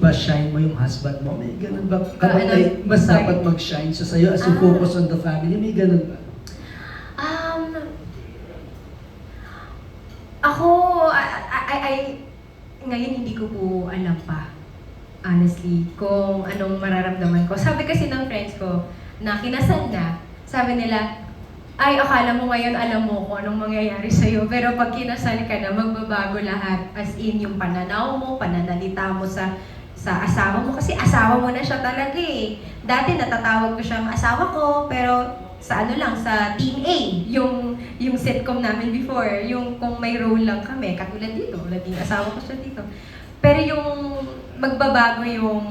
ba shine mo yung husband mo? May ganun ba? Mas sorry. dapat mag-shine siya sa'yo as you focus on the family? May ganun ba? Ako, ngayon hindi ko po alam pa, honestly, kung anong mararamdaman ko. Sabi kasi ng friends ko na kinasal na, sabi nila, ay, akala mo ngayon alam mo kung anong mangyayari sa'yo, pero pag kinasal ka na, magbabago lahat. As in, yung pananaw mo, pananalita mo sa asawa mo, kasi asawa mo na siya talaga eh. Dati natatawag ko siyang asawa ko, pero sa ano lang, sa Team A, yung sitcom namin before, yung kung may role lang kami, katulad dito, naging asawa ko siya dito. Pero yung magbabago yung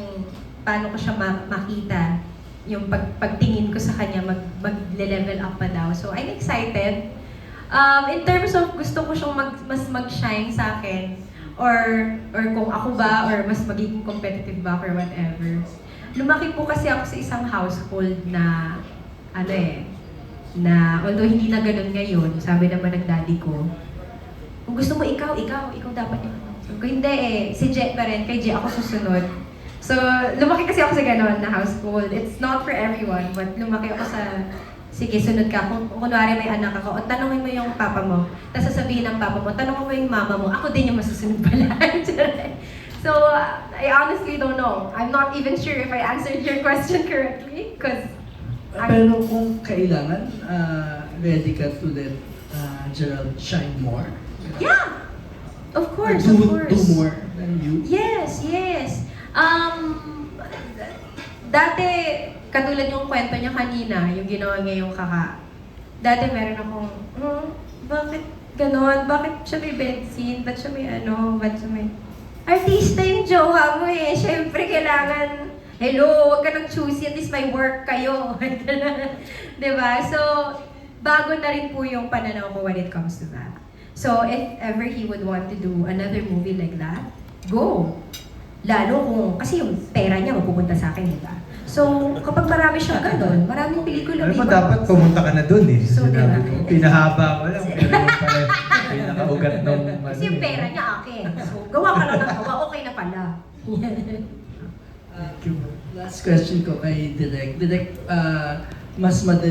paano ko siya makita, yung pagtingin ko sa kanya, mag-level up pa daw. So I'm excited. In terms of gusto ko siyang mas mag-shine sa akin, or kung ako ba, or mas magiging competitive ba, or whatever. Lumaki po kasi ako sa isang household na na although hindi na ganun ngayon, sabi naman ng daddy ko, kung gusto mo ikaw dapat yung so, kung hindi si Je pa rin, kay Je ako susunod. So, lumaki kasi ako sa ganun na household. It's not for everyone, but lumaki ako sa, sige, sunod ka. Kung kunwari may anak ako, o tanongin mo yung papa mo, tapos sasabihin ng papa mo, tanongin mo yung mama mo, ako din yung masusunod pala. So, I honestly don't know. I'm not even sure if I answered your question correctly, because Pero kung kailangan, ready ka to let Gerald shine more? yeah! Of course, do, of course. Do more than you? Yes. Dati, katulad yung kwento niya kanina, yung ginawa niya yung kaka. Dati meron akong, bakit ganon? Bakit siya may benzene? Ba't siya may Ba't siya may... Artista yung jowa mo eh. Siyempre, kailangan, hello, huwag ka nang choosy, at least may work kayo. Diba? So, bago na rin po yung pananaw ko when it comes to that. So, if ever he would want to do another movie like that, go! Lalo kung, kasi yung pera niya mapupunta sa akin, diba? So, kapag marami siyang ganun, maraming pelikula. Alam mo, dapat pumunta ka na dun eh. So, Sinabi diba? ko, pinahaba ko lang, pero yung pala, pinakaugat nung... Kasi yung pera niya akin. So, gawa ka lang ng gawa, okay na pala. Last question ko kay Direk. Direk, mas madali